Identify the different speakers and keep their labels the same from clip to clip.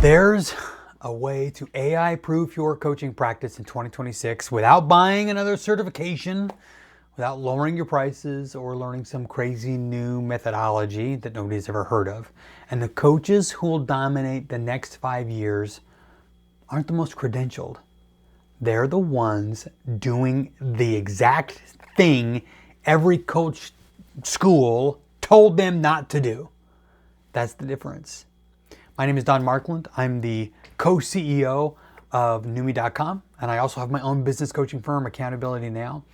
Speaker 1: There's a way to AI-proof your coaching practice in 2026 without buying another certification, without lowering your prices or learning some crazy new methodology that nobody's ever heard of. And the coaches who will dominate the next 5 years aren't the most credentialed. They're the ones doing the exact thing every coach school told them not to do. That's the difference. My name is Don Markland. I'm the co-CEO of Numi.com, and I also have my own business coaching firm, Accountability Now.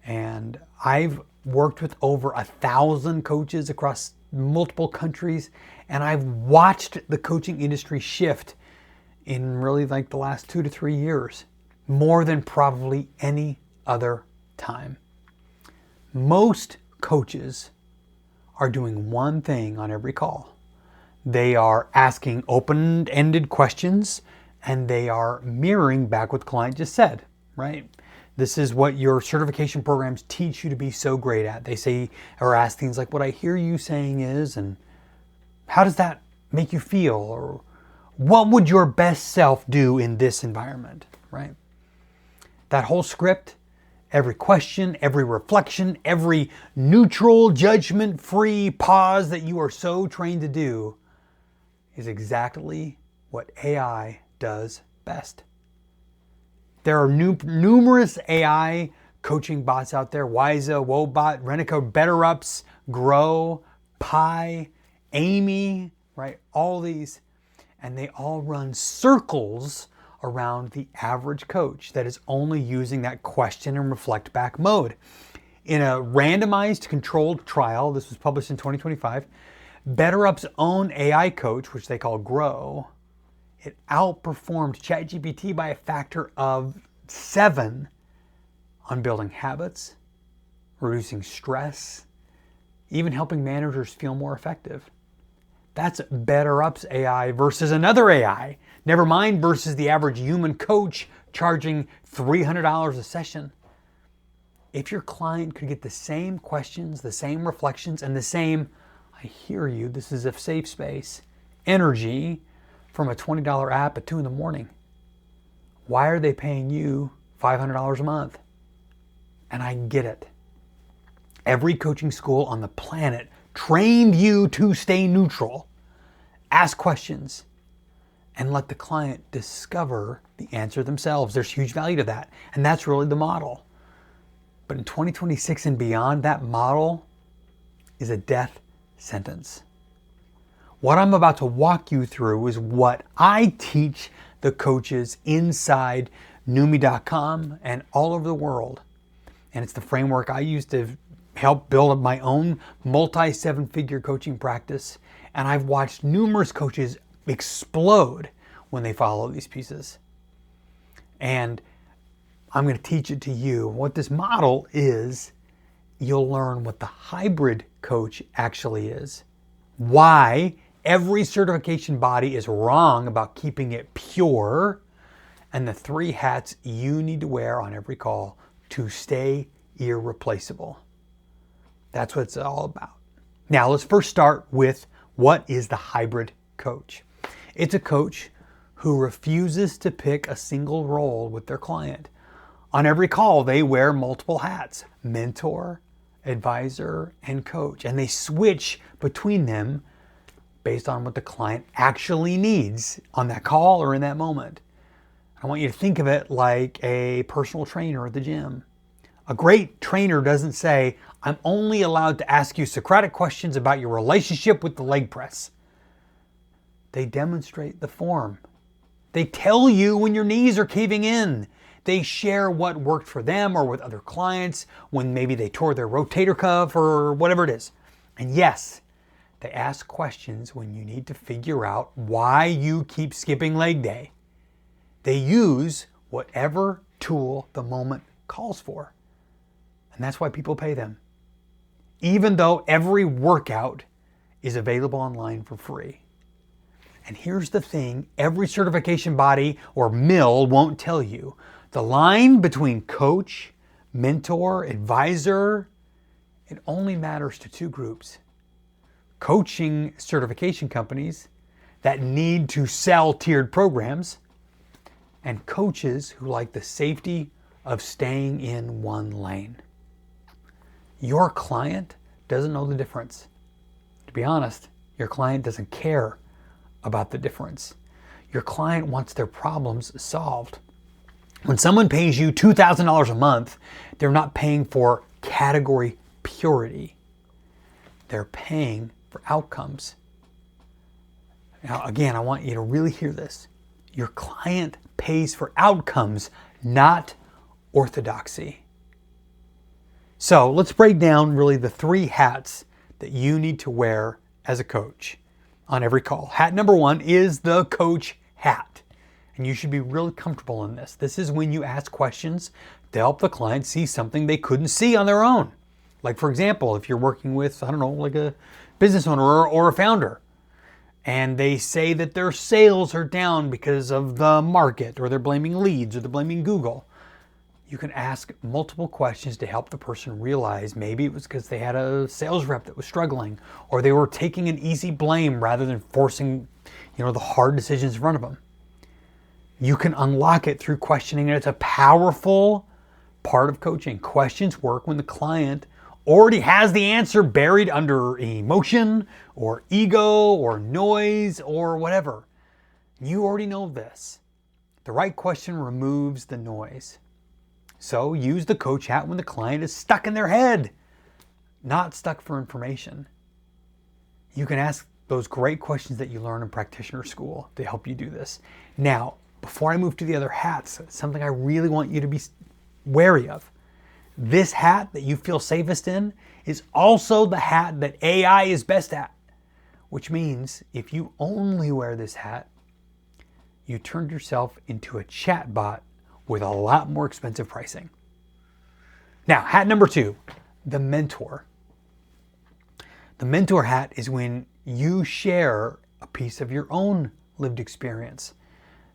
Speaker 1: And I've worked with over 1,000 coaches across multiple countries, and I've watched the coaching industry shift in really like the last 2 to 3 years, more than probably any other time. Most coaches are doing one thing on every call. They are asking open-ended questions, and they are mirroring back what the client just said, right? This is what your certification programs teach you to be so great at. They say or ask things like, what I hear you saying is, and how does that make you feel? Or what would your best self do in this environment, right? That whole script, every question, every reflection, every neutral, judgment-free pause that you are so trained to do is exactly what AI does best. There are numerous AI coaching bots out there: Wiza, Wobot, Renico, BetterUps, Grow, Pi, Amy, right? All these, and they all run circles around the average coach that is only using that question and reflect back mode. In a randomized controlled trial, this was published in 2025, BetterUp's own AI coach, which they call Grow, it outperformed ChatGPT by a factor of 7 on building habits, reducing stress, even helping managers feel more effective. That's BetterUp's AI versus another AI. Never mind versus the average human coach charging $300 a session. If your client could get the same questions, the same reflections, and the same, I hear you, this is a safe space, energy from a $20 app at 2 in the morning, why are they paying you $500 a month? And I get it. Every coaching school on the planet trained you to stay neutral, ask questions, and let the client discover the answer themselves. There's huge value to that. And that's really the model. But in 2026 and beyond, that model is a death sentence. What I'm about to walk you through is what I teach the coaches inside Numi.com and all over the world. And it's the framework I use to help build my own multi-7-figure coaching practice. And I've watched numerous coaches explode when they follow these pieces. And I'm going to teach it to you. What this model is, you'll learn what the hybrid coach actually is, why every certification body is wrong about keeping it pure, and the 3 hats you need to wear on every call to stay irreplaceable. That's what it's all about. Now, let's first start with what is the hybrid coach. It's a coach who refuses to pick a single role with their client. On every call, they wear multiple hats: mentor, advisor, and coach. And they switch between them based on what the client actually needs on that call or in that moment. I want you to think of it like a personal trainer at the gym. A great trainer doesn't say, I'm only allowed to ask you Socratic questions about your relationship with the leg press. They demonstrate the form. They tell you when your knees are caving in. They share what worked for them or with other clients when maybe they tore their rotator cuff or whatever it is. And yes, they ask questions when you need to figure out why you keep skipping leg day. They use whatever tool the moment calls for. And that's why people pay them. Even though every workout is available online for free. And here's the thing every certification body or mill won't tell you. The line between coach, mentor, advisor, it only matters to 2 groups. Coaching certification companies that need to sell tiered programs, and coaches who like the safety of staying in one lane. Your client doesn't know the difference. To be honest, your client doesn't care about the difference. Your client wants their problems solved. When someone pays you $2,000 a month, they're not paying for category purity. They're paying for outcomes. Now, again, I want you to really hear this. Your client pays for outcomes, not orthodoxy. So let's break down really the 3 hats that you need to wear as a coach on every call. Hat number 1 is the coach hat. And you should be really comfortable in this. This is when you ask questions to help the client see something they couldn't see on their own. Like, for example, if you're working with, like a business owner or a founder, and they say that their sales are down because of the market, or they're blaming leads, or they're blaming Google, you can ask multiple questions to help the person realize maybe it was because they had a sales rep that was struggling, or they were taking an easy blame rather than forcing, the hard decisions in front of them. You can unlock it through questioning, and it's a powerful part of coaching. Questions work when the client already has the answer buried under emotion or ego or noise or whatever. You already know this. The right question removes the noise. So use the coach hat when the client is stuck in their head, not stuck for information. You can ask those great questions that you learn in practitioner school to help you do this. Now, before I move to the other hats, something I really want you to be wary of. This hat that you feel safest in is also the hat that AI is best at, which means if you only wear this hat, you turned yourself into a chatbot with a lot more expensive pricing. Now, hat number 2, the mentor. The mentor hat is when you share a piece of your own lived experience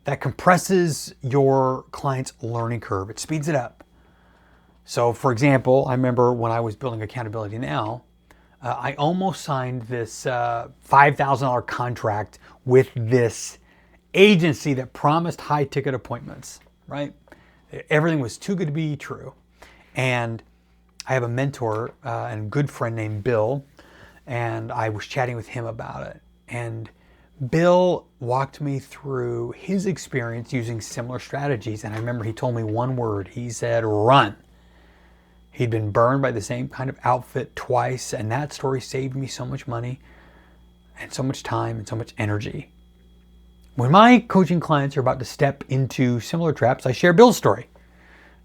Speaker 1: that compresses your client's learning curve. It speeds it up. So, for example, I remember when I was building Accountability Now, I almost signed this $5,000 contract with this agency that promised high ticket appointments, right? Everything was too good to be true. And I have a mentor and good friend named Bill, and I was chatting with him about it. And Bill walked me through his experience using similar strategies. And I remember he told me one word. He said, run. He'd been burned by the same kind of outfit twice, and that story saved me so much money and so much time and so much energy. When my coaching clients are about to step into similar traps, I share Bill's story.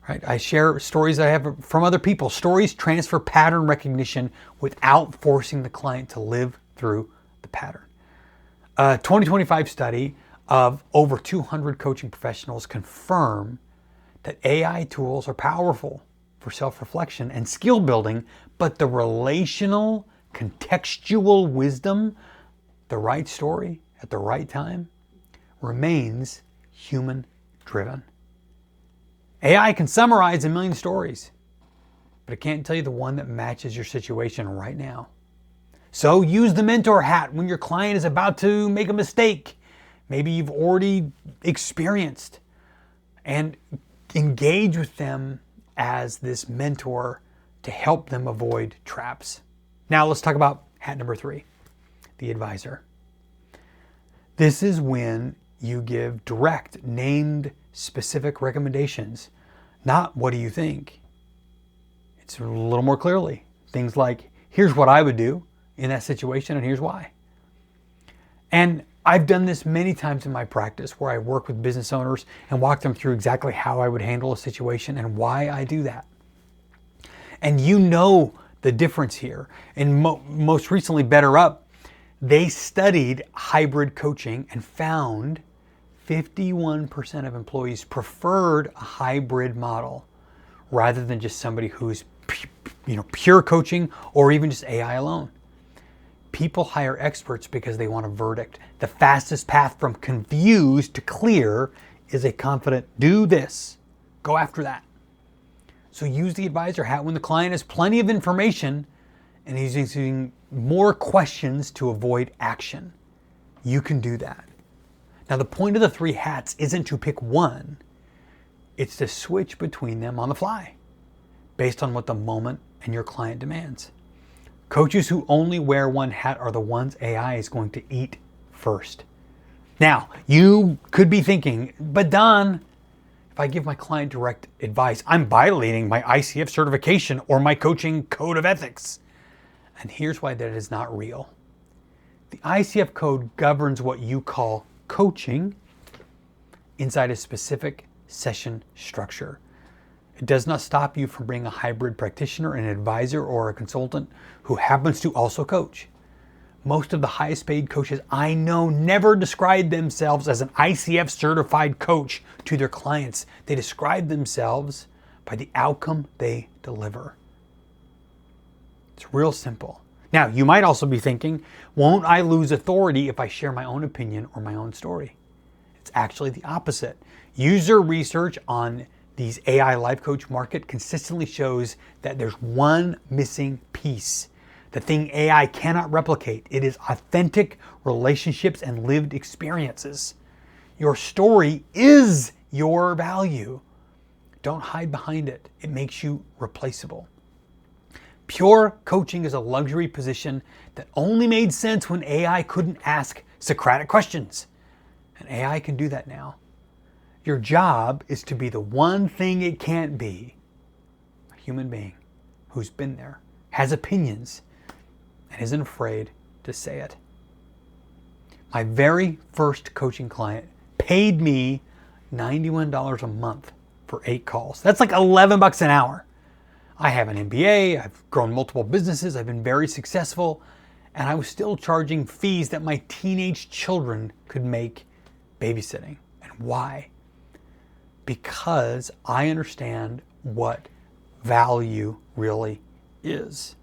Speaker 1: Right? I share stories I have from other people. Stories transfer pattern recognition without forcing the client to live through the pattern. A 2025 study of over 200 coaching professionals confirm that AI tools are powerful for self-reflection and skill building, but the relational, contextual wisdom, the right story at the right time, remains human-driven. AI can summarize a million stories, but it can't tell you the one that matches your situation right now. So use the mentor hat when your client is about to make a mistake. Maybe you've already experienced, and engage with them as this mentor to help them avoid traps. Now let's talk about hat number 3, the advisor. This is when you give direct, named, specific recommendations, not what do you think. It's a little more clearly. Things like, here's what I would do in that situation and here's why. And I've done this many times in my practice where I work with business owners and walk them through exactly how I would handle a situation and why I do that. And you know the difference here. And most recently, BetterUp, they studied hybrid coaching and found 51% of employees preferred a hybrid model rather than just somebody who's pure coaching or even just AI alone. People hire experts because they want a verdict. The fastest path from confused to clear is a confident, do this, go after that. So use the advisor hat when the client has plenty of information and he's using more questions to avoid action. You can do that. Now, the point of the 3 hats isn't to pick one. It's to switch between them on the fly, based on what the moment and your client demands. Coaches who only wear one hat are the ones AI is going to eat first. Now, you could be thinking, but Don, if I give my client direct advice, I'm violating my ICF certification or my coaching code of ethics. And here's why that is not real. The ICF code governs what you call coaching inside a specific session structure. It does not stop you from being a hybrid practitioner, an advisor, or a consultant who happens to also coach. Most of the highest paid coaches I know never describe themselves as an ICF certified coach to their clients. They describe themselves by the outcome they deliver. It's real simple. Now, you might also be thinking, won't I lose authority if I share my own opinion or my own story? It's actually the opposite. User research on these AI life coach market consistently shows that there's one missing piece. The thing AI cannot replicate. It is authentic relationships and lived experiences. Your story is your value. Don't hide behind it. It makes you replaceable. Pure coaching is a luxury position that only made sense when AI couldn't ask Socratic questions. And AI can do that now. Your job is to be the one thing it can't be. A human being who's been there, has opinions, and isn't afraid to say it. My very first coaching client paid me $91 a month for 8 calls. That's like $11 an hour. I have an MBA, I've grown multiple businesses, I've been very successful, and I was still charging fees that my teenage children could make babysitting. And why? Because I understand what value really is.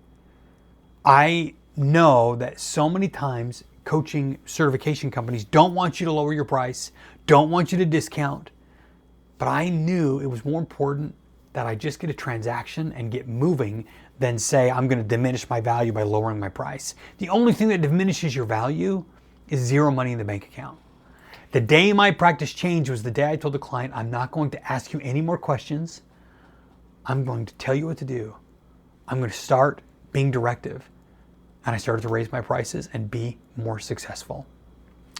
Speaker 1: I know that so many times coaching certification companies don't want you to lower your price, don't want you to discount, but I knew it was more important that I just get a transaction and get moving than say I'm going to diminish my value by lowering my price. The only thing that diminishes your value is zero money in the bank account. The day my practice changed was the day I told the client, I'm not going to ask you any more questions. I'm going to tell you what to do. I'm going to start being directive. And I started to raise my prices and be more successful.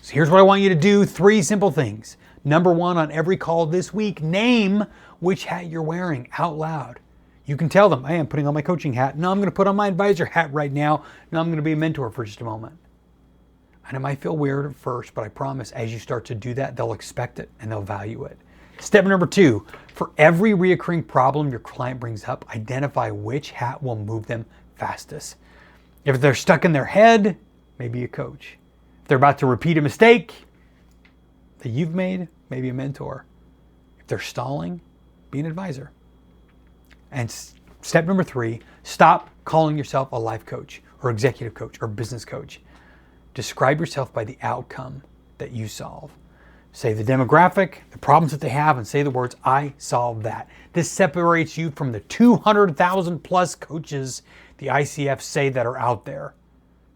Speaker 1: So here's what I want you to do. 3 simple things. Number 1, on every call this week, name which hat you're wearing out loud. You can tell them, hey, I'm putting on my coaching hat. No, I'm going to put on my advisor hat right now. No, I'm going to be a mentor for just a moment. And it might feel weird at first, but I promise as you start to do that, they'll expect it and they'll value it. Step number 2, for every reoccurring problem your client brings up, identify which hat will move them fastest. If they're stuck in their head, maybe a coach. If they're about to repeat a mistake that you've made, maybe a mentor. If they're stalling, be an advisor. And step number 3, stop calling yourself a life coach or executive coach or business coach. Describe yourself by the outcome that you solve. Say the demographic, the problems that they have, and say the words, I solve that. This separates you from the 200,000 plus coaches the ICF say that are out there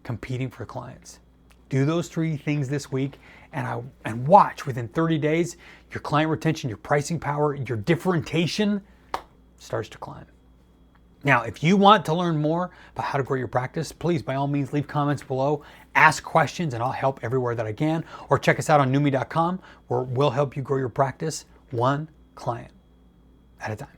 Speaker 1: competing for clients. Do those 3 things this week and watch within 30 days, your client retention, your pricing power, your differentiation starts to climb. Now, if you want to learn more about how to grow your practice, please, by all means, leave comments below, ask questions, and I'll help everywhere that I can. Or check us out on newme.com, where we'll help you grow your practice one client at a time.